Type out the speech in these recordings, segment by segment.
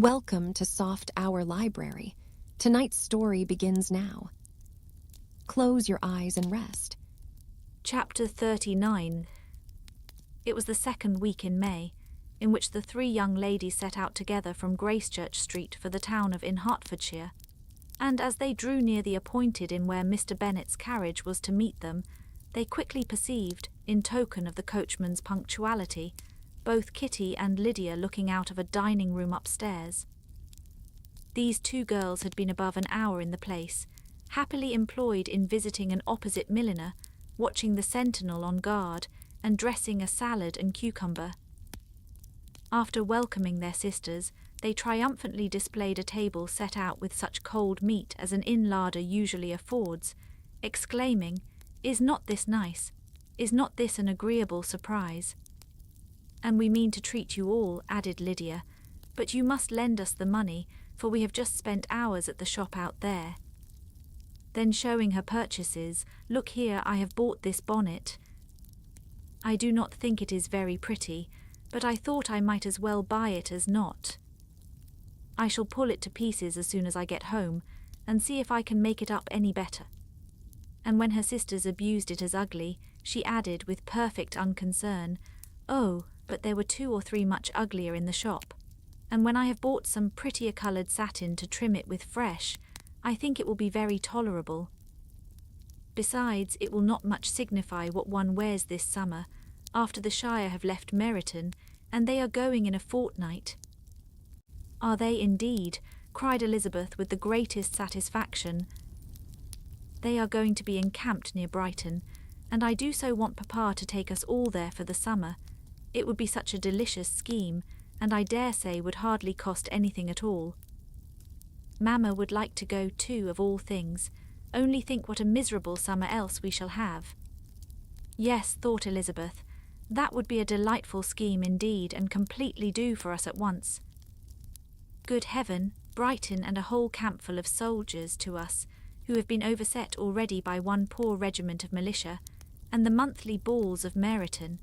Welcome to Soft Hour Library. Tonight's story begins now. Close your eyes and rest. Chapter 39. It was the second week in May, in which the three young ladies set out together from Gracechurch Street for the town of in Hertfordshire, and as they drew near the appointed inn where Mr. Bennet's carriage was to meet them, they quickly perceived, in token of the coachman's punctuality, both Kitty and Lydia looking out of a dining room upstairs. These two girls had been above an hour in the place, happily employed in visiting an opposite milliner, watching the sentinel on guard, and dressing a salad and cucumber. After welcoming their sisters, they triumphantly displayed a table set out with such cold meat as an inn larder usually affords, exclaiming, "Is not this nice? Is not this an agreeable surprise?" "And we mean to treat you all," added Lydia, "but you must lend us the money, for we have just spent hours at the shop out there." Then showing her purchases, "Look here, I have bought this bonnet. I do not think it is very pretty, but I thought I might as well buy it as not. I shall pull it to pieces as soon as I get home, and see if I can make it up any better." And when her sisters abused it as ugly, she added with perfect unconcern, "Oh, but there were 2 or 3 much uglier in the shop, and when I have bought some prettier coloured satin to trim it with fresh, I think it will be very tolerable. Besides, it will not much signify what one wears this summer, after the Shire have left Meryton, and they are going in a fortnight." "Are they indeed?" cried Elizabeth with the greatest satisfaction. "They are going to be encamped near Brighton, and I do so want Papa to take us all there for the summer. It would be such a delicious scheme, and I dare say would hardly cost anything at all. Mamma would like to go too, of all things. Only think what a miserable summer else we shall have." "Yes," thought Elizabeth, "that would be a delightful scheme indeed, and completely do for us at once. Good heaven, Brighton and a whole campful of soldiers to us, who have been overset already by one poor regiment of militia, and the monthly balls of Meryton."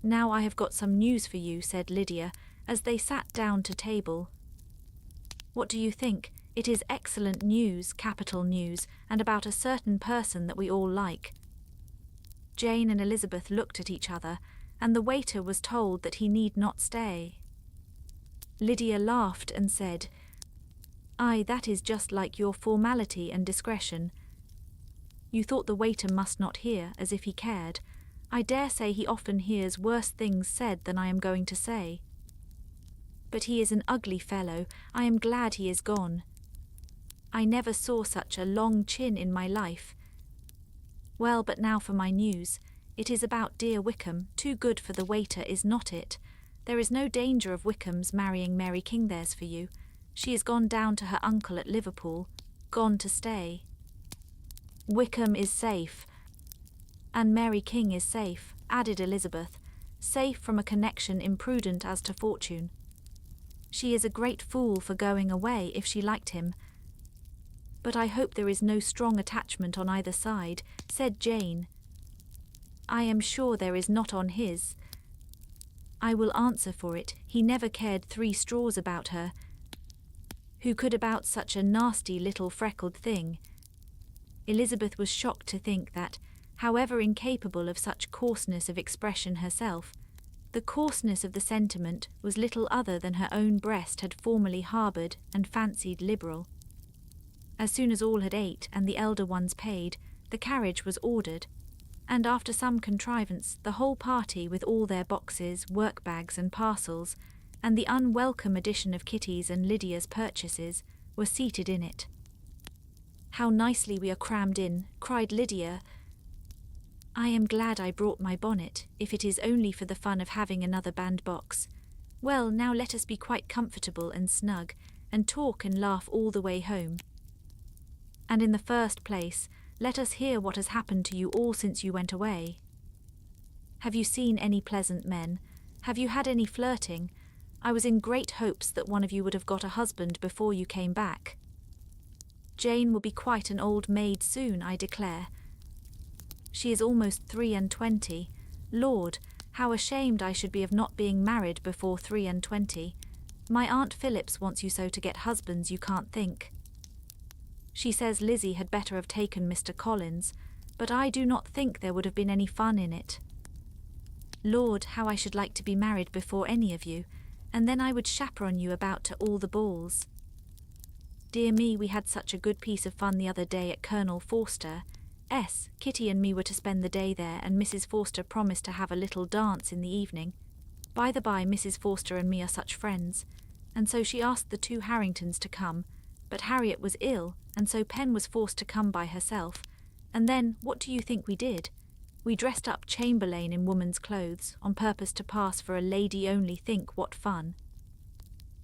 "Now I have got some news for you," said Lydia, as they sat down to table. "What do you think? It is excellent news, capital news, and about a certain person that we all like." Jane and Elizabeth looked at each other, and the waiter was told that he need not stay. Lydia laughed and said, "Aye, that is just like your formality and discretion. You thought the waiter must not hear, as if he cared. I dare say he often hears worse things said than I am going to say. But he is an ugly fellow. I am glad he is gone. I never saw such a long chin in my life. Well, but now for my news. It is about dear Wickham. Too good for the waiter, is not it? There is no danger of Wickham's marrying Mary Kingthere's for you. She is gone down to her uncle at Liverpool, gone to stay. Wickham is safe, and Mary King is safe," added Elizabeth, "safe from a connection imprudent as to fortune. She is a great fool for going away if she liked him. But I hope there is no strong attachment on either side," said Jane. "I am sure there is not on his. I will answer for it, he never cared 3 straws about her. Who could about such a nasty little freckled thing?" Elizabeth was shocked to think that, however incapable of such coarseness of expression herself, the coarseness of the sentiment was little other than her own breast had formerly harboured and fancied liberal. As soon as all had ate and the elder ones paid, the carriage was ordered, and after some contrivance the whole party, with all their boxes, work-bags and parcels, and the unwelcome addition of Kitty's and Lydia's purchases, were seated in it. "How nicely we are crammed in," cried Lydia. "I am glad I brought my bonnet, if it is only for the fun of having another bandbox. Well, now let us be quite comfortable and snug, and talk and laugh all the way home. And in the first place, let us hear what has happened to you all since you went away. Have you seen any pleasant men? Have you had any flirting? I was in great hopes that one of you would have got a husband before you came back. Jane will be quite an old maid soon, I declare. She is almost 23. Lord, how ashamed I should be of not being married before 23. My Aunt Phillips wants you so to get husbands you can't think. She says Lizzie had better have taken Mr. Collins, but I do not think there would have been any fun in it. Lord, how I should like to be married before any of you, and then I would chaperon you about to all the balls. Dear me, we had such a good piece of fun the other day at Colonel Forster's. Kitty and me were to spend the day there, and Mrs. Forster promised to have a little dance in the evening. By the by, Mrs. Forster and me are such friends, and so she asked the two Harringtons to come, but Harriet was ill, and so Pen was forced to come by herself, and then, what do you think we did? We dressed up Chamberlain in woman's clothes, on purpose to pass for a lady-only. Think what fun.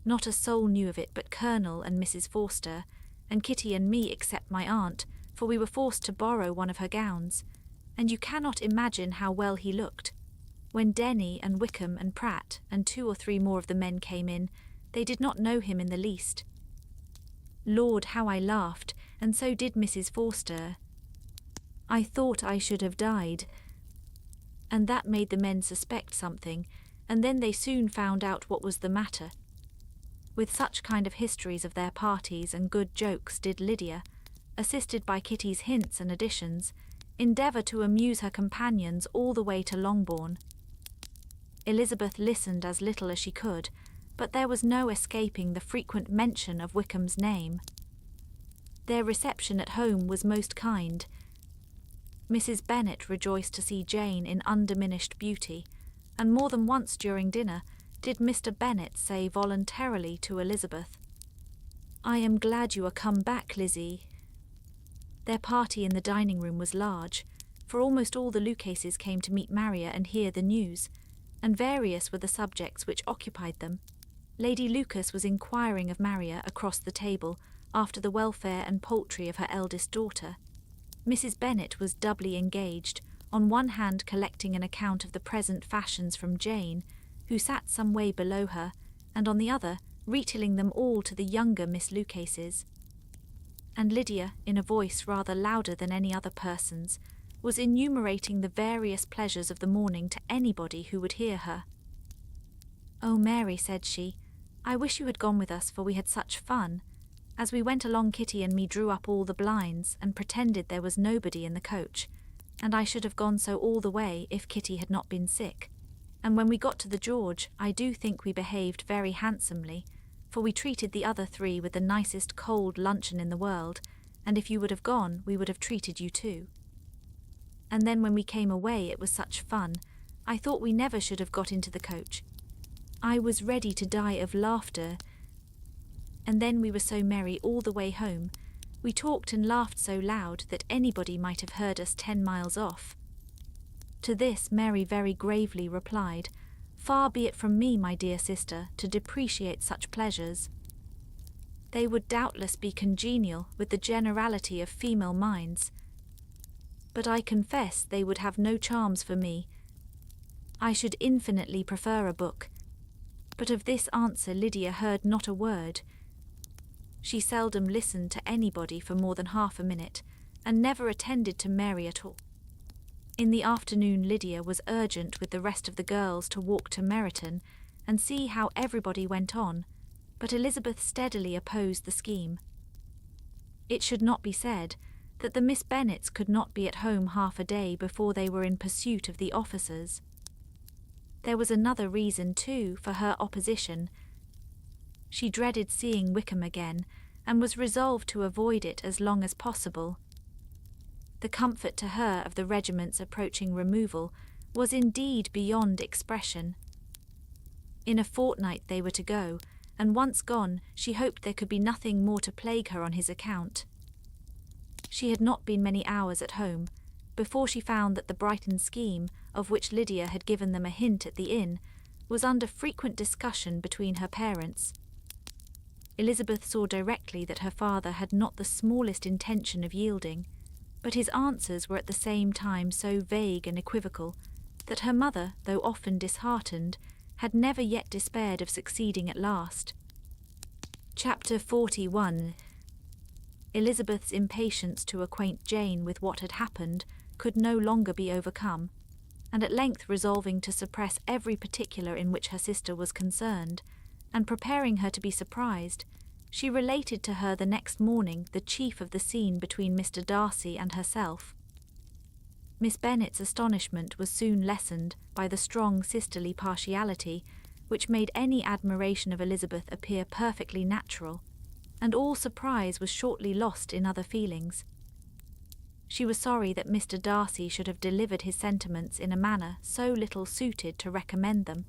Not a soul knew of it but Colonel and Mrs. Forster, and Kitty and me except my aunt, for we were forced to borrow one of her gowns, and you cannot imagine how well he looked. When Denny and Wickham and Pratt and 2 or 3 more of the men came in, they did not know him in the least. Lord, how I laughed, and so did Mrs. Forster. I thought I should have died. And that made the men suspect something, and then they soon found out what was the matter. With such kind of histories of their parties and good jokes did Lydia, assisted by Kitty's hints and additions, endeavour to amuse her companions all the way to Longbourn. Elizabeth listened as little as she could, but there was no escaping the frequent mention of Wickham's name. Their reception at home was most kind. Mrs. Bennet rejoiced to see Jane in undiminished beauty, and more than once during dinner did Mr. Bennet say voluntarily to Elizabeth, "I am glad you are come back, Lizzie." Their party in the dining-room was large, for almost all the Lucases came to meet Maria and hear the news, and various were the subjects which occupied them. Lady Lucas was inquiring of Maria across the table after the welfare and poultry of her eldest daughter. Mrs. Bennet was doubly engaged, on one hand collecting an account of the present fashions from Jane, who sat some way below her, and on the other retailing them all to the younger Miss Lucases. And Lydia, in a voice rather louder than any other person's, was enumerating the various pleasures of the morning to anybody who would hear her. "Oh, Mary," said she, "I wish you had gone with us, for we had such fun. As we went along, Kitty and me drew up all the blinds and pretended there was nobody in the coach, and I should have gone so all the way if Kitty had not been sick. And when we got to the George, I do think we behaved very handsomely, for we treated the other 3 with the nicest cold luncheon in the world, and if you would have gone, we would have treated you too. And then when we came away, it was such fun, I thought we never should have got into the coach. I was ready to die of laughter. And then we were so merry all the way home. We talked and laughed so loud that anybody might have heard us 10 miles off." To this Mary very gravely replied, "Far be it from me, my dear sister, to depreciate such pleasures. They would doubtless be congenial with the generality of female minds, but I confess they would have no charms for me. I should infinitely prefer a book." But of this answer Lydia heard not a word. She seldom listened to anybody for more than half a minute, and never attended to Mary at all. In the afternoon Lydia was urgent with the rest of the girls to walk to Meryton and see how everybody went on, but Elizabeth steadily opposed the scheme. It should not be said that the Miss Bennets could not be at home half a day before they were in pursuit of the officers. There was another reason, too, for her opposition. She dreaded seeing Wickham again, and was resolved to avoid it as long as possible. The comfort to her of the regiment's approaching removal was indeed beyond expression. In a fortnight they were to go, and once gone, she hoped there could be nothing more to plague her on his account. She had not been many hours at home before she found that the Brighton scheme, of which Lydia had given them a hint at the inn, was under frequent discussion between her parents. Elizabeth saw directly that her father had not the smallest intention of yielding, but his answers were at the same time so vague and equivocal that her mother, though often disheartened, had never yet despaired of succeeding at last. Chapter 41. Elizabeth's impatience to acquaint Jane with what had happened could no longer be overcome, and at length resolving to suppress every particular in which her sister was concerned, and preparing her to be surprised, she related to her the next morning the chief of the scene between Mr. Darcy and herself. Miss Bennet's astonishment was soon lessened by the strong sisterly partiality which made any admiration of Elizabeth appear perfectly natural, and all surprise was shortly lost in other feelings. She was sorry that Mr. Darcy should have delivered his sentiments in a manner so little suited to recommend them,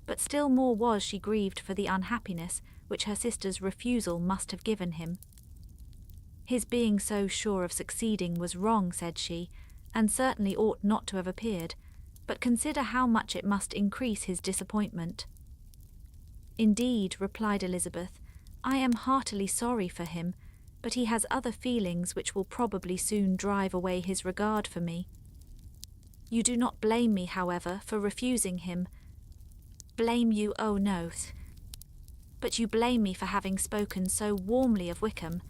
but still more was she grieved for the unhappiness which her sister's refusal must have given him. His being so sure of succeeding was wrong, said she, and certainly ought not to have appeared, but consider how much it must increase his disappointment. Indeed, replied Elizabeth, I am heartily sorry for him, but he has other feelings which will probably soon drive away his regard for me. You do not blame me, however, for refusing him. Blame you, oh no. But you blame me for having spoken so warmly of Wickham.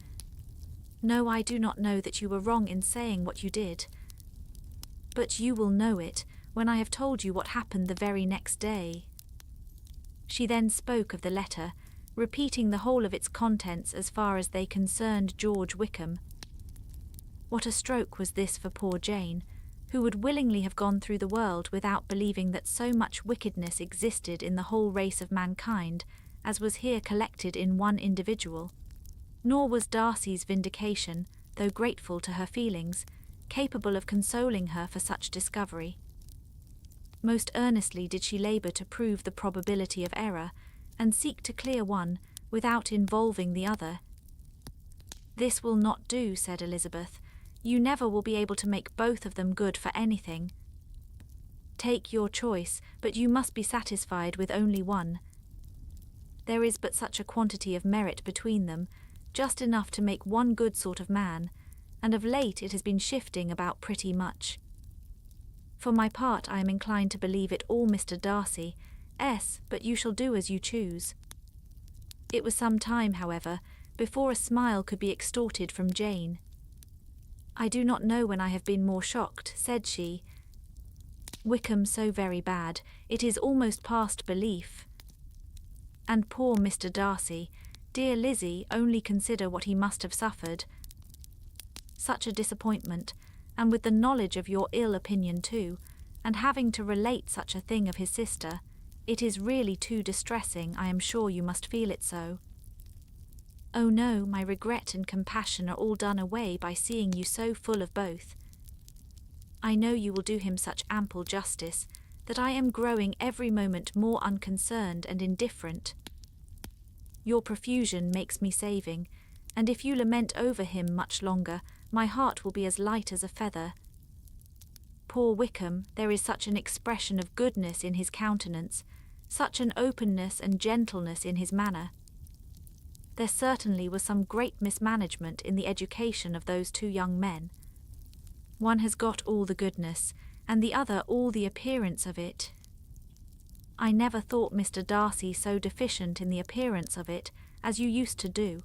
No, I do not know that you were wrong in saying what you did. But you will know it when I have told you what happened the very next day. She then spoke of the letter, repeating the whole of its contents as far as they concerned George Wickham. What a stroke was this for poor Jane, who would willingly have gone through the world without believing that so much wickedness existed in the whole race of mankind as was here collected in one individual. Nor was Darcy's vindication, though grateful to her feelings, capable of consoling her for such discovery. Most earnestly did she labour to prove the probability of error, and seek to clear one without involving the other. This will not do, said Elizabeth. You never will be able to make both of them good for anything. Take your choice, but you must be satisfied with only one. There is but such a quantity of merit between them, just enough to make one good sort of man, and of late it has been shifting about pretty much. For my part, I am inclined to believe it all Mr. Darcy, but you shall do as you choose. It was some time, however, before a smile could be extorted from Jane. I do not know when I have been more shocked, said she. Wickham so very bad, it is almost past belief. And poor Mr. Darcy, dear Lizzie, only consider what he must have suffered. Such a disappointment, and with the knowledge of your ill opinion too, and having to relate such a thing of his sister, it is really too distressing. I am sure you must feel it so. Oh no, my regret and compassion are all done away by seeing you so full of both. I know you will do him such ample justice, that I am growing every moment more unconcerned and indifferent. Your profusion makes me saving, and if you lament over him much longer, my heart will be as light as a feather. Poor Wickham, there is such an expression of goodness in his countenance, such an openness and gentleness in his manner. There certainly was some great mismanagement in the education of those two young men. One has got all the goodness, and the other all the appearance of it. I never thought Mr. Darcy so deficient in the appearance of it as you used to do.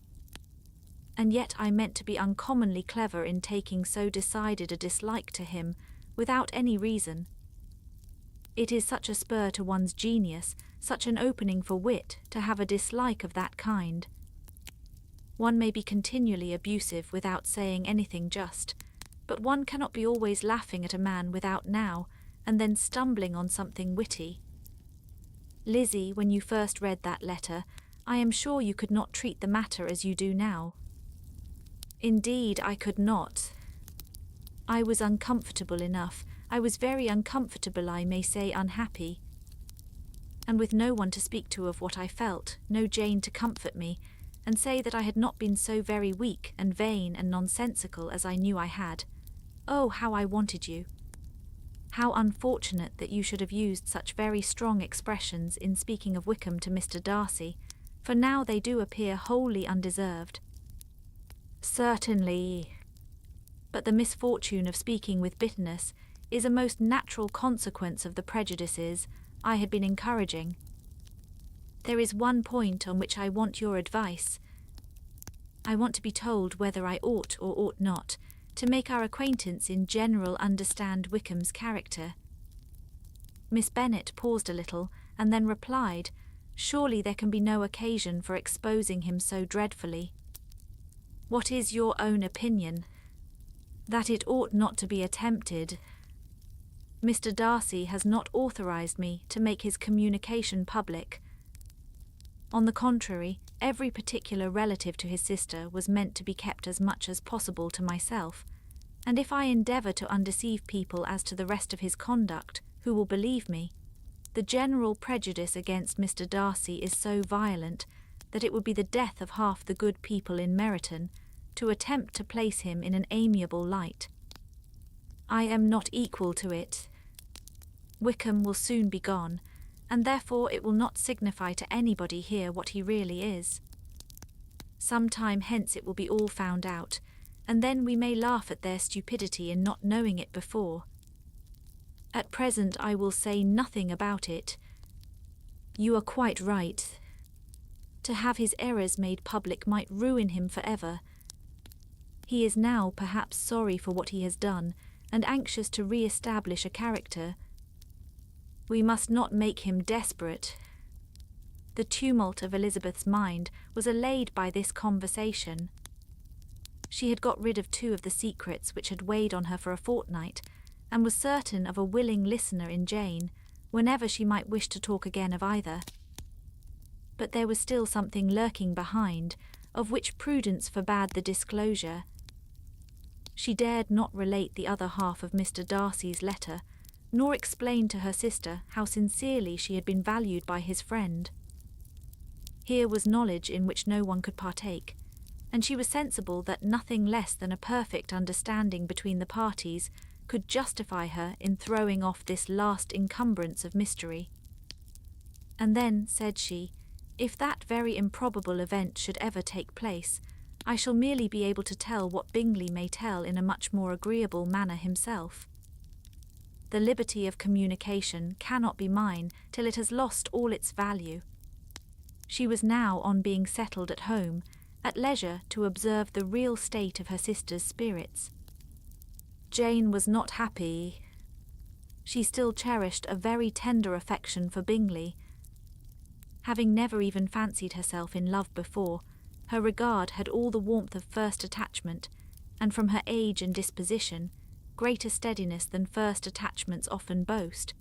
And yet I meant to be uncommonly clever in taking so decided a dislike to him, without any reason. It is such a spur to one's genius, such an opening for wit, to have a dislike of that kind. One may be continually abusive without saying anything just, but one cannot be always laughing at a man without now, and then stumbling on something witty. Lizzie, when you first read that letter, I am sure you could not treat the matter as you do now. Indeed, I could not. I was uncomfortable enough. I was very uncomfortable, I may say unhappy. And with no one to speak to of what I felt, no Jane to comfort me, and say that I had not been so very weak and vain and nonsensical as I knew I had. Oh, how I wanted you! How unfortunate that you should have used such very strong expressions in speaking of Wickham to Mr. Darcy, for now they do appear wholly undeserved. Certainly. But the misfortune of speaking with bitterness is a most natural consequence of the prejudices I had been encouraging. There is one point on which I want your advice. I want to be told whether I ought or ought not to make our acquaintance in general understand Wickham's character. Miss Bennet paused a little, and then replied, Surely there can be no occasion for exposing him so dreadfully. What is your own opinion? That it ought not to be attempted. Mr. Darcy has not authorized me to make his communication public. On the contrary, every particular relative to his sister was meant to be kept as much as possible to myself, and if I endeavour to undeceive people as to the rest of his conduct, who will believe me? The general prejudice against Mr. Darcy is so violent that it would be the death of half the good people in Meryton to attempt to place him in an amiable light. I am not equal to it. Wickham will soon be gone, and therefore it will not signify to anybody here what he really is. Some time hence it will be all found out, and then we may laugh at their stupidity in not knowing it before. At present I will say nothing about it. You are quite right. To have his errors made public might ruin him forever. He is now perhaps sorry for what he has done, and anxious to re-establish a character. We must not make him desperate. The tumult of Elizabeth's mind was allayed by this conversation. She had got rid of 2 of the secrets which had weighed on her for a fortnight, and was certain of a willing listener in Jane, whenever she might wish to talk again of either. But there was still something lurking behind, of which prudence forbade the disclosure. She dared not relate the other half of Mr. Darcy's letter, nor explain to her sister how sincerely she had been valued by his friend. Here was knowledge in which no one could partake, and she was sensible that nothing less than a perfect understanding between the parties could justify her in throwing off this last encumbrance of mystery. And then, said she, if that very improbable event should ever take place, I shall merely be able to tell what Bingley may tell in a much more agreeable manner himself. The liberty of communication cannot be mine till it has lost all its value. She was now, on being settled at home, at leisure to observe the real state of her sister's spirits. Jane was not happy. She still cherished a very tender affection for Bingley. Having never even fancied herself in love before, her regard had all the warmth of first attachment, and from her age and disposition, greater steadiness than first attachments often boast,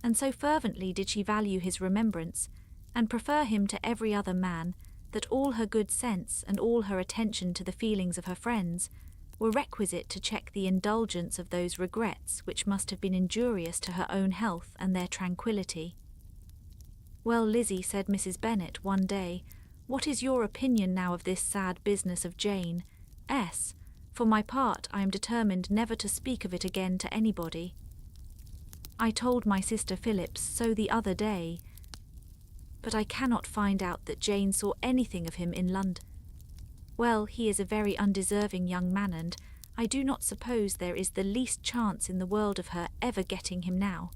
and so fervently did she value his remembrance, and prefer him to every other man, that all her good sense and all her attention to the feelings of her friends were requisite to check the indulgence of those regrets which must have been injurious to her own health and their tranquillity. Well, Lizzie, said Mrs. Bennet one day, what is your opinion now of this sad business of Jane S.? For my part, I am determined never to speak of it again to anybody. I told my sister Phillips so the other day, but I cannot find out that Jane saw anything of him in London. Well, he is a very undeserving young man, and I do not suppose there is the least chance in the world of her ever getting him now.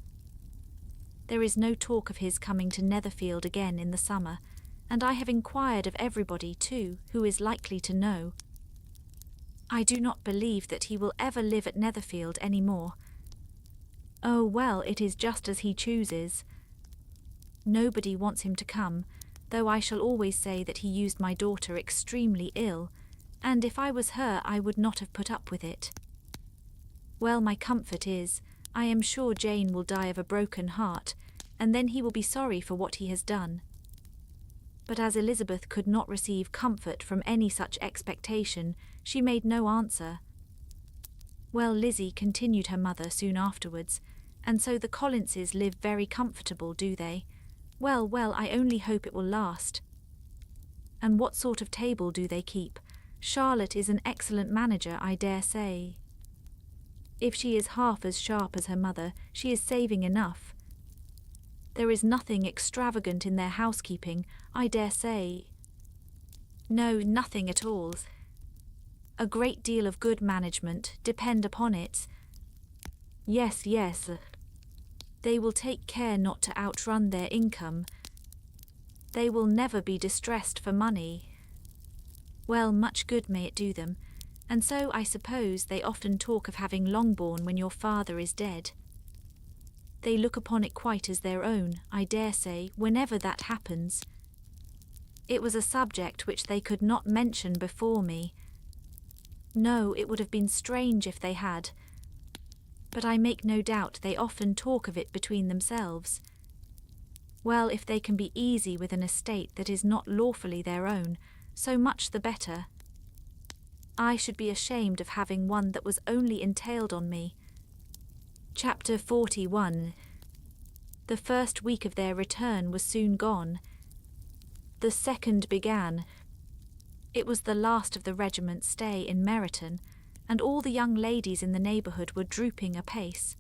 There is no talk of his coming to Netherfield again in the summer, and I have inquired of everybody, too, who is likely to know. I do not believe that he will ever live at Netherfield any more. Oh, well, it is just as he chooses. Nobody wants him to come, though I shall always say that he used my daughter extremely ill, and if I was her I would not have put up with it. Well, my comfort is, I am sure Jane will die of a broken heart, and then he will be sorry for what he has done. But as Elizabeth could not receive comfort from any such expectation, she made no answer. Well, Lizzie, continued her mother soon afterwards, and so the Collinses live very comfortable, do they? Well, well, I only hope it will last. And what sort of table do they keep? Charlotte is an excellent manager, I dare say. If she is half as sharp as her mother, she is saving enough. There is nothing extravagant in their housekeeping, I dare say. No, nothing at all. A great deal of good management, depend upon it. Yes, yes. They will take care not to outrun their income. They will never be distressed for money. Well, much good may it do them, and so I suppose they often talk of having Longbourn when your father is dead. They look upon it quite as their own, I dare say, whenever that happens. It was a subject which they could not mention before me. No, it would have been strange if they had. But I make no doubt they often talk of it between themselves. Well, if they can be easy with an estate that is not lawfully their own, so much the better. I should be ashamed of having one that was only entailed on me. Chapter 41. The first week of their return was soon gone. The second began. It was the last of the regiment's stay in Meryton, and all the young ladies in the neighbourhood were drooping apace.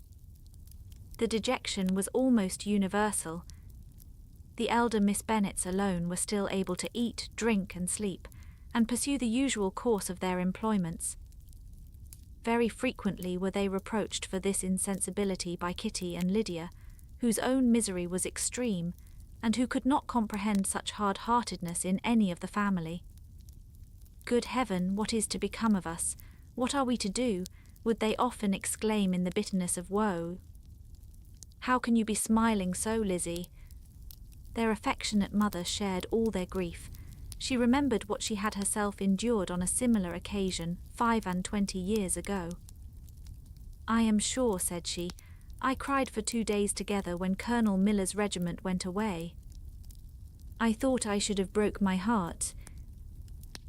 The dejection was almost universal. The elder Miss Bennets alone were still able to eat, drink, and sleep, and pursue the usual course of their employments. Very frequently were they reproached for this insensibility by Kitty and Lydia, whose own misery was extreme, and who could not comprehend such hard-heartedness in any of the family. "Good heaven, what is to become of us? What are we to do?" would they often exclaim in the bitterness of woe. "How can you be smiling so, Lizzie?" Their affectionate mother shared all their grief. She remembered what she had herself endured on a similar occasion 25 years ago. "I am sure," said she, "I cried for 2 days together when Colonel Miller's regiment went away. I thought I should have broke my heart."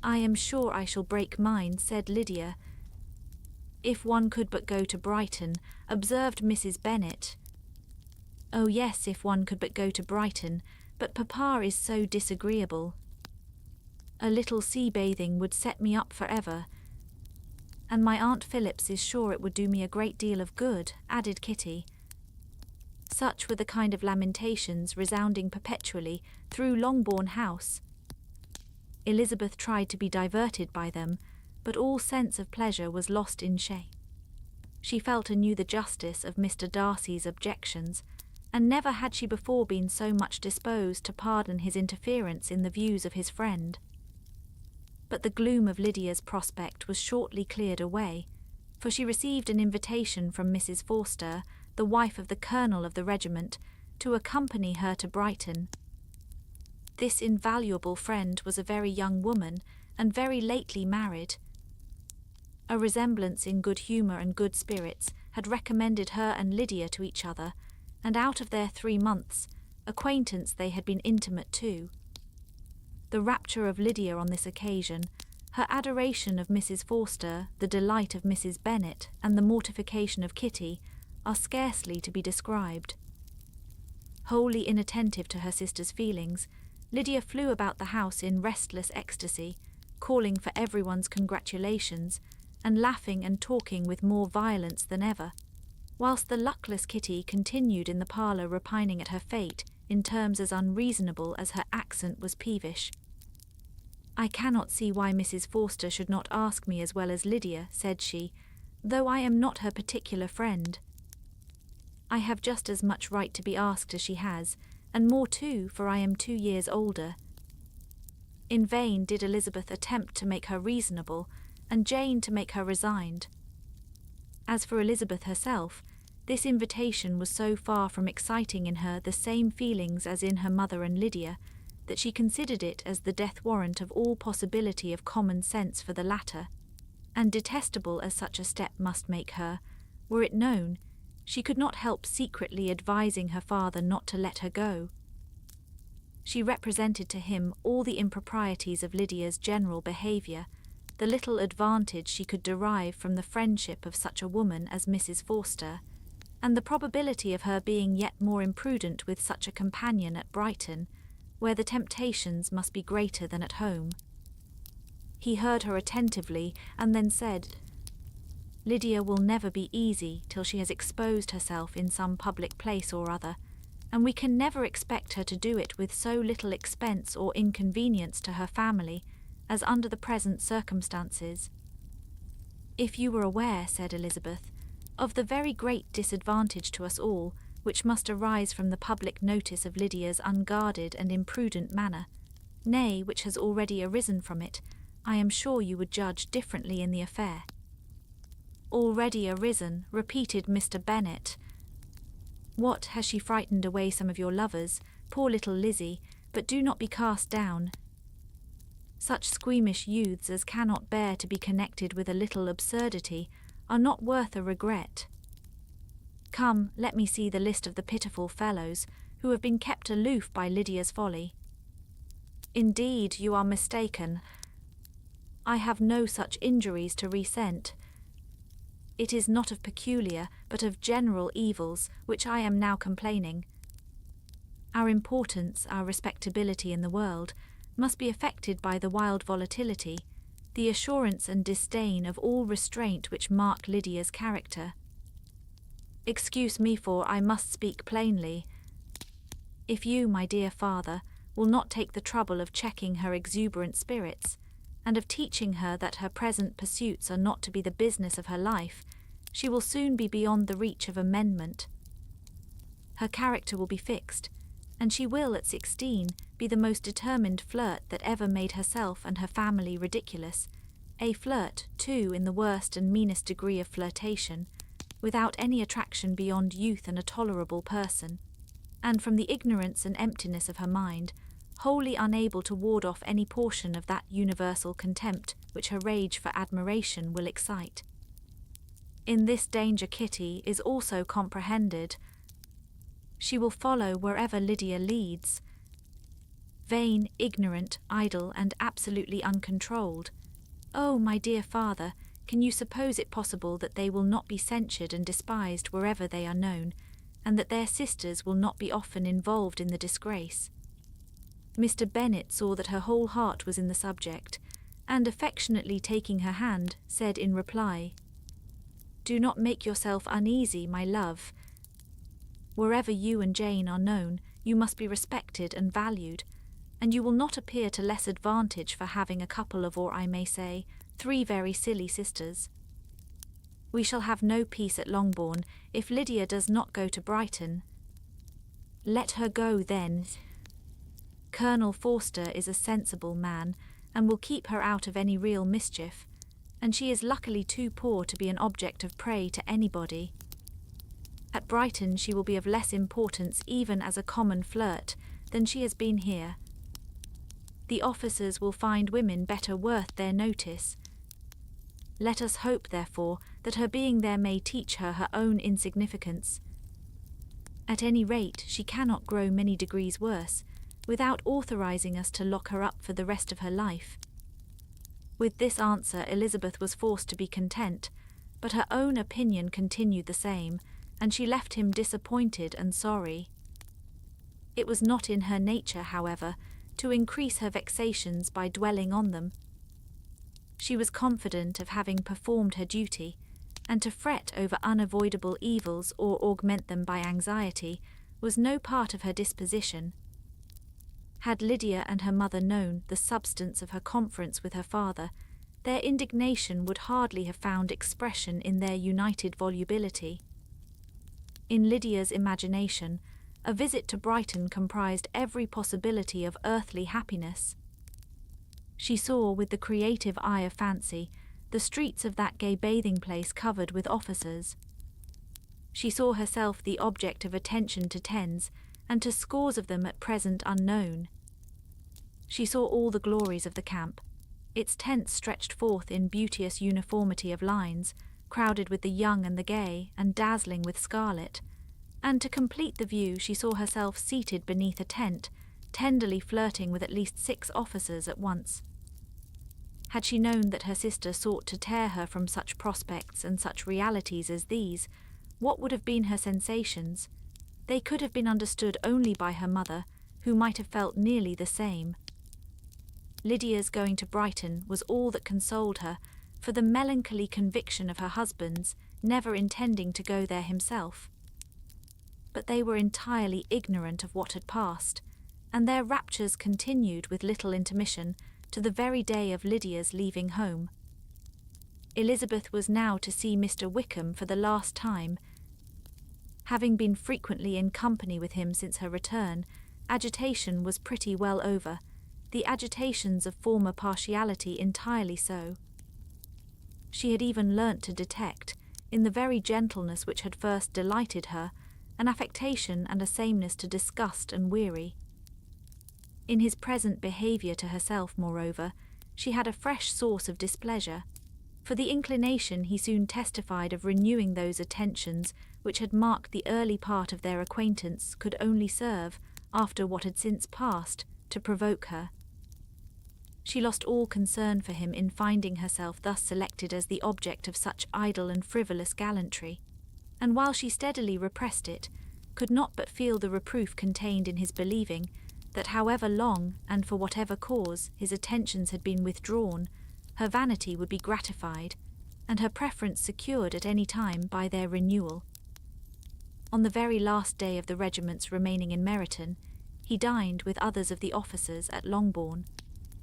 "I am sure I shall break mine," said Lydia. "If one could but go to Brighton," observed Mrs. Bennet. "Oh yes, if one could but go to Brighton, but papa is so disagreeable." "A little sea-bathing would set me up for ever." "And my Aunt Phillips is sure it would do me a great deal of good," added Kitty. Such were the kind of lamentations resounding perpetually through Longbourn House. Elizabeth tried to be diverted by them, but all sense of pleasure was lost in shame. She felt anew the justice of Mr. Darcy's objections, and never had she before been so much disposed to pardon his interference in the views of his friend. But the gloom of Lydia's prospect was shortly cleared away, for she received an invitation from Mrs. Forster, the wife of the colonel of the regiment, to accompany her to Brighton. This invaluable friend was a very young woman, and very lately married. A resemblance in good humour and good spirits had recommended her and Lydia to each other, and out of their 3 months' acquaintance they had been intimate too. The rapture of Lydia on this occasion, her adoration of Mrs. Forster, the delight of Mrs. Bennet, and the mortification of Kitty, are scarcely to be described. Wholly inattentive to her sister's feelings, Lydia flew about the house in restless ecstasy, calling for everyone's congratulations, and laughing and talking with more violence than ever, whilst the luckless Kitty continued in the parlour repining at her fate in terms as unreasonable as her accent was peevish. "I cannot see why Mrs. Forster should not ask me as well as Lydia," said she, "though I am not her particular friend. I have just as much right to be asked as she has, and more too, for I am 2 years older." In vain did Elizabeth attempt to make her reasonable, and Jane to make her resigned. As for Elizabeth herself, this invitation was so far from exciting in her the same feelings as in her mother and Lydia, that she considered it as the death warrant of all possibility of common sense for the latter, and detestable as such a step must make her, were it known, she could not help secretly advising her father not to let her go. She represented to him all the improprieties of Lydia's general behaviour, the little advantage she could derive from the friendship of such a woman as Mrs. Forster, and the probability of her being yet more imprudent with such a companion at Brighton, where the temptations must be greater than at home. He heard her attentively, and then said, "Lydia will never be easy till she has exposed herself in some public place or other, and we can never expect her to do it with so little expense or inconvenience to her family as under the present circumstances." "If you were aware," said Elizabeth, "of the very great disadvantage to us all which must arise from the public notice of Lydia's unguarded and imprudent manner, nay, which has already arisen from it, I am sure you would judge differently in the affair." "Already arisen," repeated Mr. Bennet. What, has she frightened away some of your lovers? Poor little Lizzie, but do not be cast down. Such squeamish youths as cannot bear to be connected with a little absurdity are not worth a regret. Come, let me see the list of the pitiful fellows who have been kept aloof by Lydia's folly. Indeed, you are mistaken. I have no such injuries to resent. It is not of peculiar, but of general evils, which I am now complaining. Our importance, our respectability in the world, must be affected by the wild volatility, the assurance and disdain of all restraint which mark Lydia's character. Excuse me, for I must speak plainly. If you, my dear father, will not take the trouble of checking her exuberant spirits, and of teaching her that her present pursuits are not to be the business of her life, she will soon be beyond the reach of amendment. Her character will be fixed, and she will, at 16, be the most determined flirt that ever made herself and her family ridiculous, a flirt, too, in the worst and meanest degree of flirtation, without any attraction beyond youth and a tolerable person, and from the ignorance and emptiness of her mind, wholly unable to ward off any portion of that universal contempt which her rage for admiration will excite. In this danger Kitty is also comprehended. She will follow wherever Lydia leads. Vain, ignorant, idle, and absolutely uncontrolled. Oh, my dear father, can you suppose it possible that they will not be censured and despised wherever they are known, and that their sisters will not be often involved in the disgrace? Mr. Bennet saw that her whole heart was in the subject, and affectionately taking her hand, said in reply, "Do not make yourself uneasy, my love. Wherever you and Jane are known, you must be respected and valued, and you will not appear to less advantage for having a couple of, or I may say, 3 very silly sisters. We shall have no peace at Longbourn if Lydia does not go to Brighton. Let her go then. Colonel Forster is a sensible man, and will keep her out of any real mischief, and she is luckily too poor to be an object of prey to anybody. At Brighton she will be of less importance even as a common flirt than she has been here. The officers will find women better worth their notice. Let us hope, therefore, that her being there may teach her her own insignificance. At any rate, she cannot grow many degrees worse, without authorizing us to lock her up for the rest of her life." With this answer Elizabeth was forced to be content, but her own opinion continued the same, and she left him disappointed and sorry. It was not in her nature, however, to increase her vexations by dwelling on them. She was confident of having performed her duty, and to fret over unavoidable evils or augment them by anxiety was no part of her disposition. Had Lydia and her mother known the substance of her conference with her father, their indignation would hardly have found expression in their united volubility. In Lydia's imagination, a visit to Brighton comprised every possibility of earthly happiness. She saw, with the creative eye of fancy, the streets of that gay bathing place covered with officers. She saw herself the object of attention to tens, and to scores of them at present unknown. She saw all the glories of the camp, its tents stretched forth in beauteous uniformity of lines, crowded with the young and the gay, and dazzling with scarlet, and to complete the view she saw herself seated beneath a tent, tenderly flirting with at least 6 officers at once. Had she known that her sister sought to tear her from such prospects and such realities as these, what would have been her sensations? They could have been understood only by her mother, who might have felt nearly the same. Lydia's going to Brighton was all that consoled her for the melancholy conviction of her husband's never intending to go there himself. But they were entirely ignorant of what had passed, and their raptures continued with little intermission to the very day of Lydia's leaving home. Elizabeth was now to see Mr. Wickham for the last time. Having been frequently in company with him since her return, agitation was pretty well over, the agitations of former partiality entirely so. She had even learnt to detect, in the very gentleness which had first delighted her, an affectation and a sameness to disgust and weary. In his present behaviour to herself, moreover, she had a fresh source of displeasure, for the inclination he soon testified of renewing those attentions which had marked the early part of their acquaintance could only serve, after what had since passed, to provoke her. She lost all concern for him in finding herself thus selected as the object of such idle and frivolous gallantry, and while she steadily repressed it, could not but feel the reproof contained in his believing that however long and for whatever cause his attentions had been withdrawn, her vanity would be gratified, and her preference secured at any time by their renewal. On the very last day of the regiment's remaining in Meryton, he dined with others of the officers at Longbourn,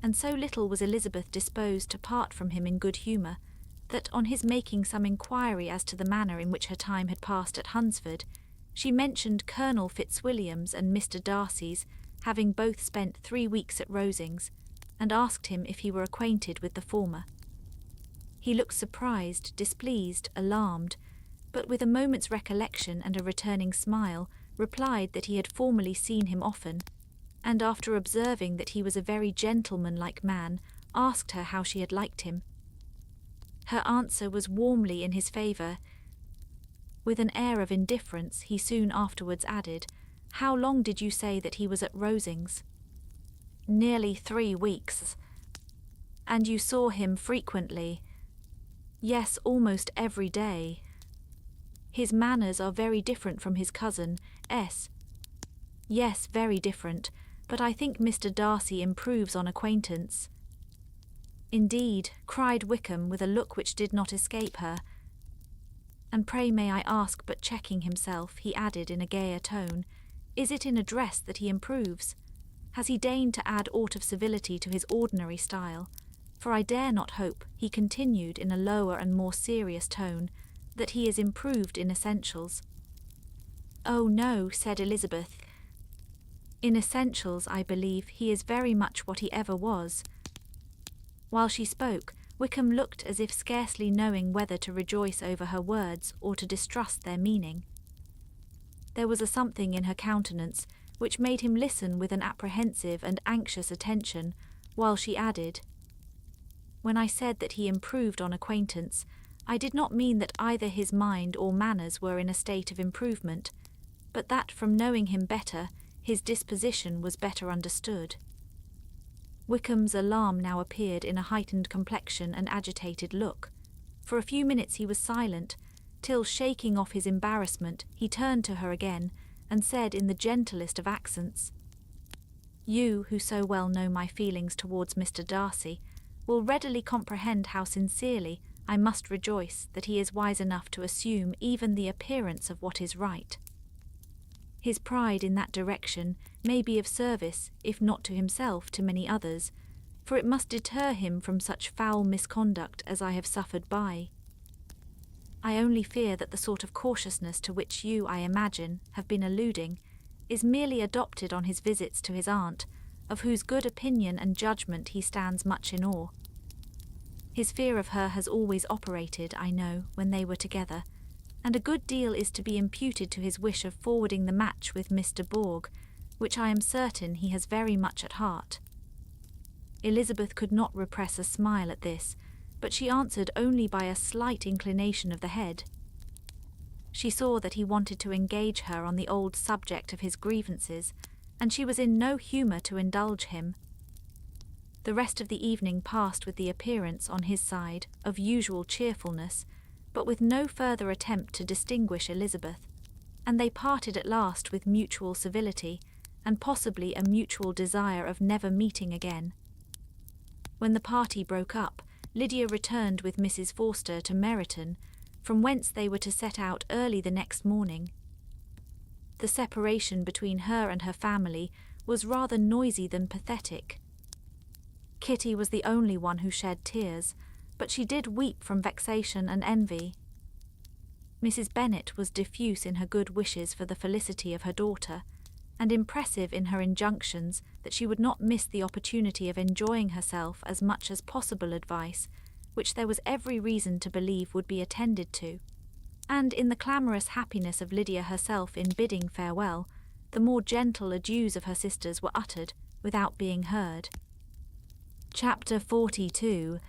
and so little was Elizabeth disposed to part from him in good humour, that on his making some inquiry as to the manner in which her time had passed at Hunsford, she mentioned Colonel Fitzwilliam's and Mr. Darcy's having both spent 3 weeks at Rosings, and asked him if he were acquainted with the former. He looked surprised, displeased, alarmed, but with a moment's recollection and a returning smile, replied that he had formerly seen him often, and after observing that he was a very gentlemanlike man, asked her how she had liked him. Her answer was warmly in his favour. With an air of indifference, he soon afterwards added, "How long did you say that he was at Rosings?" "Nearly 3 weeks." "And you saw him frequently?" "Yes, almost every day." "His manners are very different from his cousin, S." "Yes, very different, but I think Mr. Darcy improves on acquaintance." "Indeed," cried Wickham with a look which did not escape her. "And pray may I ask," but checking himself, he added in a gayer tone, "is it in address that he improves? Has he deigned to add aught of civility to his ordinary style? For I dare not hope," he continued in a lower and more serious tone, "that he is improved in essentials." "Oh no," said Elizabeth. "In essentials, I believe, he is very much what he ever was." While she spoke, Wickham looked as if scarcely knowing whether to rejoice over her words or to distrust their meaning. There was a something in her countenance which made him listen with an apprehensive and anxious attention, while she added, "When I said that he improved on acquaintance, I did not mean that either his mind or manners were in a state of improvement, but that from knowing him better, his disposition was better understood." Wickham's alarm now appeared in a heightened complexion and agitated look. For a few minutes he was silent, till, shaking off his embarrassment, he turned to her again, and said in the gentlest of accents, "You, who so well know my feelings towards Mr. Darcy, will readily comprehend how sincerely I must rejoice that he is wise enough to assume even the appearance of what is right. His pride in that direction may be of service, if not to himself, to many others, for it must deter him from such foul misconduct as I have suffered by. I only fear that the sort of cautiousness to which you, I imagine, have been alluding, is merely adopted on his visits to his aunt, of whose good opinion and judgment he stands much in awe. His fear of her has always operated, I know, when they were together, and a good deal is to be imputed to his wish of forwarding the match with Miss de Bourgh, which I am certain he has very much at heart." Elizabeth could not repress a smile at this, but she answered only by a slight inclination of the head. She saw that he wanted to engage her on the old subject of his grievances, and she was in no humour to indulge him. The rest of the evening passed with the appearance, on his side, of usual cheerfulness, but with no further attempt to distinguish Elizabeth, and they parted at last with mutual civility, and possibly a mutual desire of never meeting again. When the party broke up, Lydia returned with Mrs. Forster to Meryton, from whence they were to set out early the next morning. The separation between her and her family was rather noisy than pathetic. Kitty was the only one who shed tears, but she did weep from vexation and envy. Mrs. Bennet was diffuse in her good wishes for the felicity of her daughter, and impressive in her injunctions that she would not miss the opportunity of enjoying herself as much as possible, advice which there was every reason to believe would be attended to. and in the clamorous happiness of Lydia herself in bidding farewell, the more gentle adieus of her sisters were uttered without being heard. Chapter 42.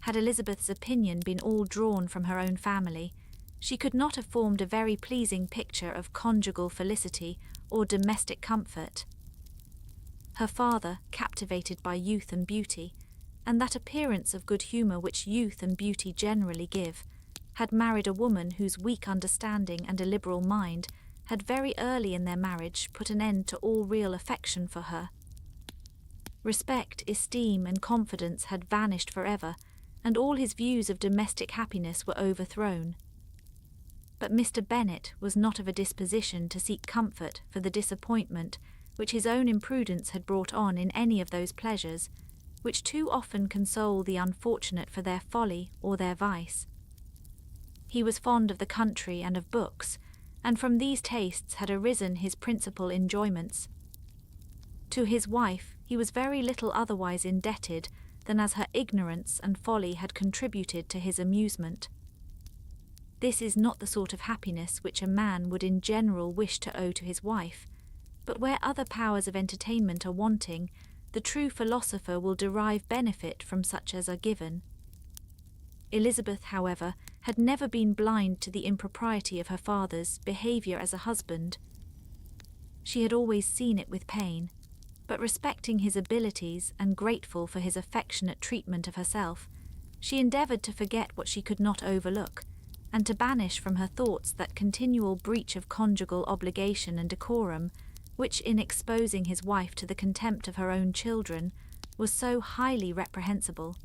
Had Elizabeth's opinion been all drawn from her own family, she could not have formed a very pleasing picture of conjugal felicity or domestic comfort. Her father, captivated by youth and beauty, and that appearance of good humour which youth and beauty generally give, had married a woman whose weak understanding and illiberal mind had very early in their marriage put an end to all real affection for her. Respect, esteem, and confidence had vanished forever, and all his views of domestic happiness were overthrown. But Mr. Bennet was not of a disposition to seek comfort for the disappointment which his own imprudence had brought on in any of those pleasures which too often console the unfortunate for their folly or their vice. He was fond of the country and of books, and from these tastes had arisen his principal enjoyments. To his wife he was very little otherwise indebted than as her ignorance and folly had contributed to his amusement. This is not the sort of happiness which a man would in general wish to owe to his wife, but where other powers of entertainment are wanting, the true philosopher will derive benefit from such as are given. Elizabeth, however, had never been blind to the impropriety of her father's behaviour as a husband. She had always seen it with pain, but respecting his abilities and grateful for his affectionate treatment of herself, she endeavoured to forget what she could not overlook, and to banish from her thoughts that continual breach of conjugal obligation and decorum, which in exposing his wife to the contempt of her own children was so highly reprehensible.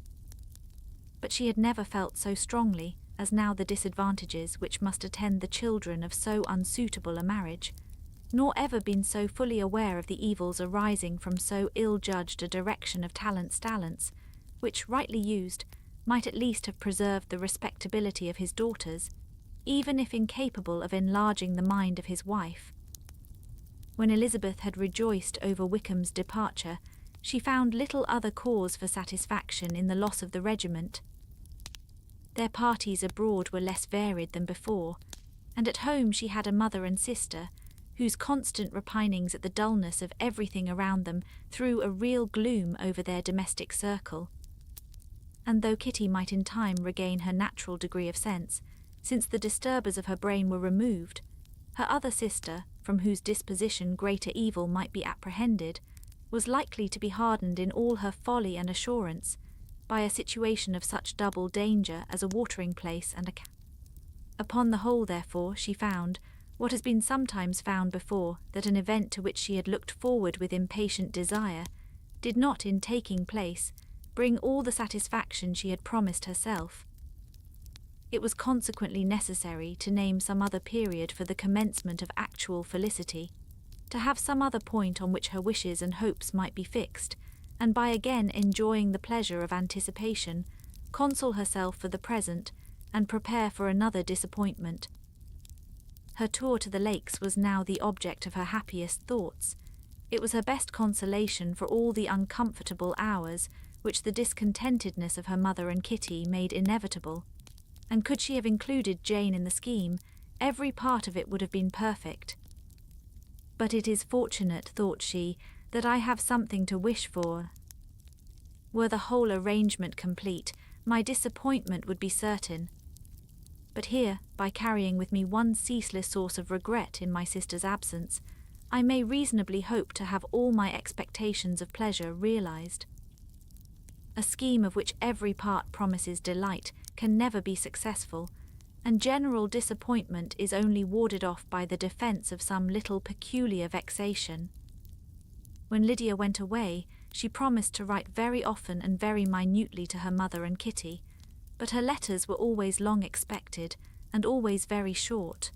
But she had never felt so strongly as now the disadvantages which must attend the children of so unsuitable a marriage, nor ever been so fully aware of the evils arising from so ill-judged a direction of talents, which, rightly used, might at least have preserved the respectability of his daughters, even if incapable of enlarging the mind of his wife. When Elizabeth had rejoiced over Wickham's departure, she found little other cause for satisfaction in the loss of the regiment. Their parties abroad were less varied than before, and at home she had a mother and sister, whose constant repinings at the dullness of everything around them threw a real gloom over their domestic circle. And though Kitty might in time regain her natural degree of sense, since the disturbers of her brain were removed, her other sister, from whose disposition greater evil might be apprehended, was likely to be hardened in all her folly and assurance by a situation of such double danger as a watering place and a camp. Upon the whole, therefore, she found, what has been sometimes found before, that an event to which she had looked forward with impatient desire did not, in taking place, bring all the satisfaction she had promised herself. It was consequently necessary to name some other period for the commencement of actual felicity, to have some other point on which her wishes and hopes might be fixed, and by again enjoying the pleasure of anticipation, console herself for the present, and prepare for another disappointment. Her tour to the lakes was now the object of her happiest thoughts. It was her best consolation for all the uncomfortable hours which the discontentedness of her mother and Kitty made inevitable, and could she have included Jane in the scheme, every part of it would have been perfect. But it is fortunate, thought she, that I have something to wish for. Were the whole arrangement complete, my disappointment would be certain. But here, by carrying with me one ceaseless source of regret in my sister's absence, I may reasonably hope to have all my expectations of pleasure realized. A scheme of which every part promises delight can never be successful, and general disappointment is only warded off by the defence of some little peculiar vexation. When Lydia went away, she promised to write very often and very minutely to her mother and Kitty, but her letters were always long expected, and always very short.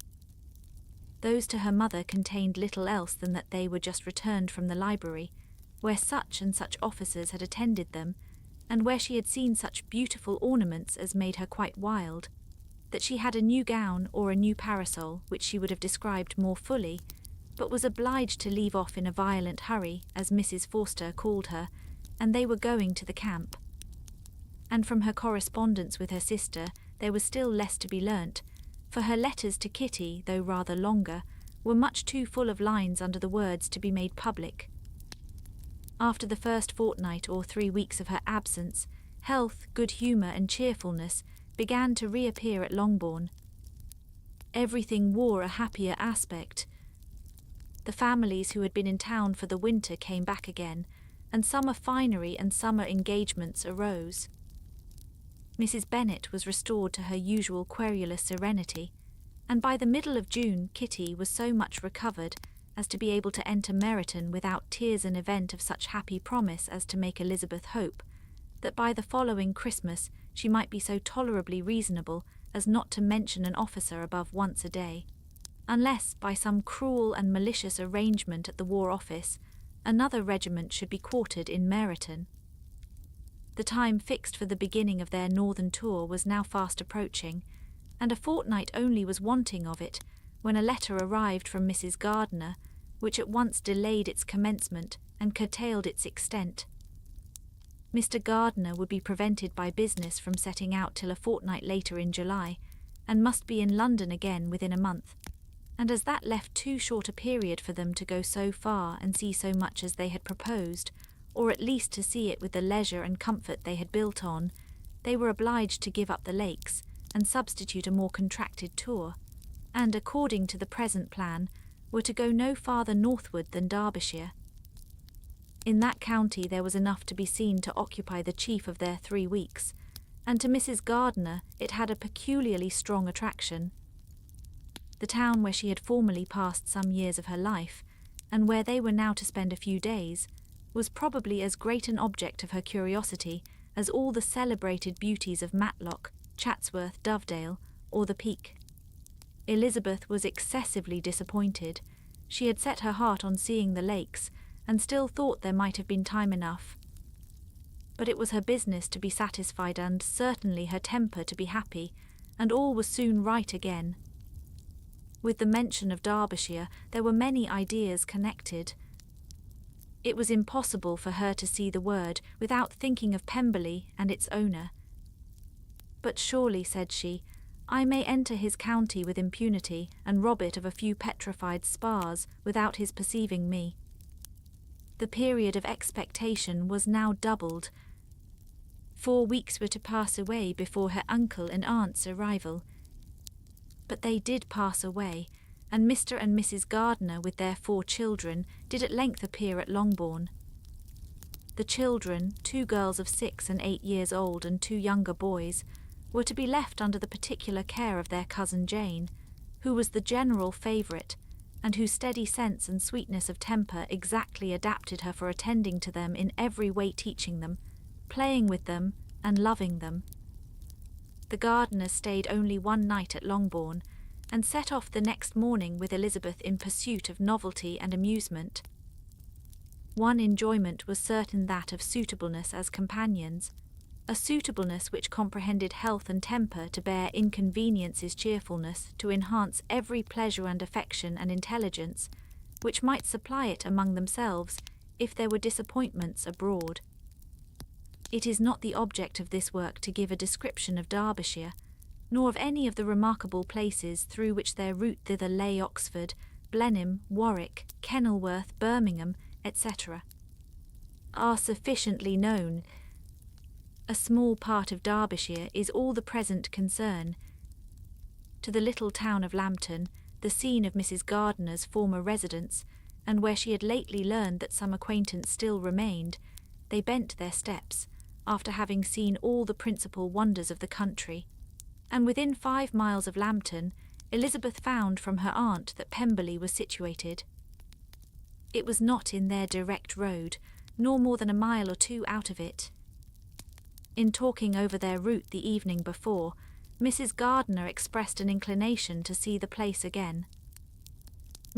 Those to her mother contained little else than that they were just returned from the library, where such and such officers had attended them, and where she had seen such beautiful ornaments as made her quite wild, that she had a new gown or a new parasol which she would have described more fully, but was obliged to leave off in a violent hurry, as Mrs. Forster called her, and they were going to the camp. And from her correspondence with her sister there was still less to be learnt, for her letters to Kitty, though rather longer, were much too full of lines under the words to be made public. After the first fortnight or 3 weeks of her absence, health, good humour and cheerfulness began to reappear at Longbourn. Everything wore a happier aspect. The families who had been in town for the winter came back again, and summer finery and summer engagements arose. Mrs. Bennet was restored to her usual querulous serenity, and by the middle of June Kitty was so much recovered as to be able to enter Meryton without tears, an event of such happy promise as to make Elizabeth hope that by the following Christmas she might be so tolerably reasonable as not to mention an officer above once a day, unless by some cruel and malicious arrangement at the War Office another regiment should be quartered in Meryton. The time fixed for the beginning of their northern tour was now fast approaching, and a fortnight only was wanting of it when a letter arrived from Mrs. Gardiner, which at once delayed its commencement and curtailed its extent. Mr. Gardiner would be prevented by business from setting out till a fortnight later in July, and must be in London again within a month, and as that left too short a period for them to go so far and see so much as they had proposed, or at least to see it with the leisure and comfort they had built on, they were obliged to give up the lakes and substitute a more contracted tour, and, according to the present plan, were to go no farther northward than Derbyshire. In that county there was enough to be seen to occupy the chief of their 3 weeks, and to Mrs. Gardiner it had a peculiarly strong attraction. The town where she had formerly passed some years of her life, and where they were now to spend a few days, was probably as great an object of her curiosity as all the celebrated beauties of Matlock, Chatsworth, Dovedale, or the Peak. Elizabeth was excessively disappointed. She had set her heart on seeing the lakes, and still thought there might have been time enough. But it was her business to be satisfied and certainly her temper to be happy, and all was soon right again. With the mention of Derbyshire there were many ideas connected. It was impossible for her to see the word without thinking of Pemberley and its owner. But surely, said she, I may enter his county with impunity and rob it of a few petrified spars without his perceiving me. The period of expectation was now doubled. 4 weeks were to pass away before her uncle and aunt's arrival. But they did pass away, and Mr. and Mrs. Gardiner with their 4 children did at length appear at Longbourn. The children, 2 girls of 6 and 8 years old and 2 younger boys, were to be left under the particular care of their cousin Jane, who was the general favourite, and whose steady sense and sweetness of temper exactly adapted her for attending to them in every way, teaching them, playing with them, and loving them. The Gardiners stayed only 1 night at Longbourn, and set off the next morning with Elizabeth in pursuit of novelty and amusement. One enjoyment was certain, that of suitableness as companions, a suitableness which comprehended health and temper to bear inconveniences, cheerfulness, to enhance every pleasure and affection and intelligence, which might supply it among themselves if there were disappointments abroad. It is not the object of this work to give a description of Derbyshire, nor of any of the remarkable places through which their route thither lay. Oxford, Blenheim, Warwick, Kenilworth, Birmingham, etc., are sufficiently known. A small part of Derbyshire is all the present concern. To the little town of Lambton, the scene of Mrs. Gardiner's former residence, and where she had lately learned that some acquaintance still remained, they bent their steps, after having seen all the principal wonders of the country, and within 5 miles of Lambton, Elizabeth found from her aunt that Pemberley was situated. It was not in their direct road, nor more than a mile or 2 out of it. In talking over their route the evening before, Mrs. Gardiner expressed an inclination to see the place again.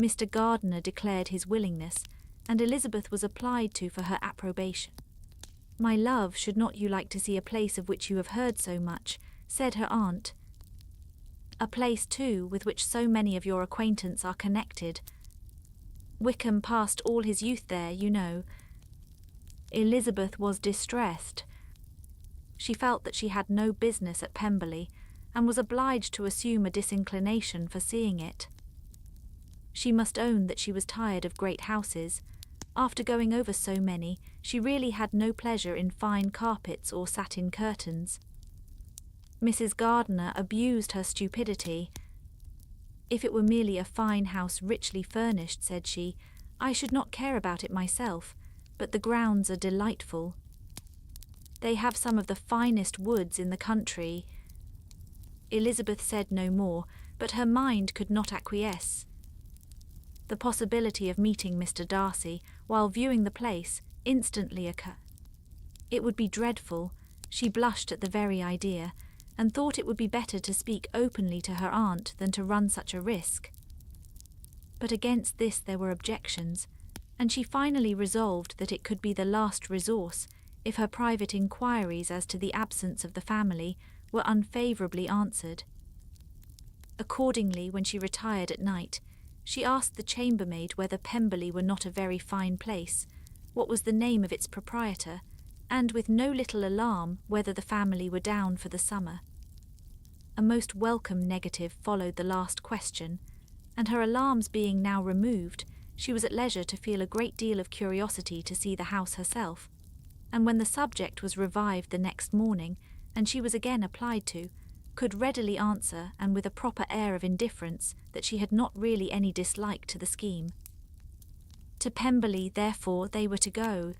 Mr. Gardiner declared his willingness, and Elizabeth was applied to for her approbation. "My love, should not you like to see a place of which you have heard so much?" said her aunt. "A place, too, with which so many of your acquaintance are connected. Wickham passed all his youth there, you know." Elizabeth was distressed. She felt that she had no business at Pemberley, and was obliged to assume a disinclination for seeing it. She must own that she was tired of great houses. After going over so many, she really had no pleasure in fine carpets or satin curtains. Mrs. Gardiner abused her stupidity. "If it were merely a fine house richly furnished," said she, "I should not care about it myself, but the grounds are delightful. They have some of the finest woods in the country." Elizabeth said no more, but her mind could not acquiesce. The possibility of meeting Mr. Darcy, while viewing the place, instantly occurred. It would be dreadful. She blushed at the very idea, and thought it would be better to speak openly to her aunt than to run such a risk. But against this there were objections, and she finally resolved that it could be the last resource if her private inquiries as to the absence of the family were unfavourably answered. Accordingly, when she retired at night, she asked the chambermaid whether Pemberley were not a very fine place, what was the name of its proprietor, and with no little alarm whether the family were down for the summer. A most welcome negative followed the last question, and her alarms being now removed, she was at leisure to feel a great deal of curiosity to see the house herself, and when the subject was revived the next morning, and she was again applied to, could readily answer, and with a proper air of indifference, that she had not really any dislike to the scheme. To Pemberley, therefore, they were to go,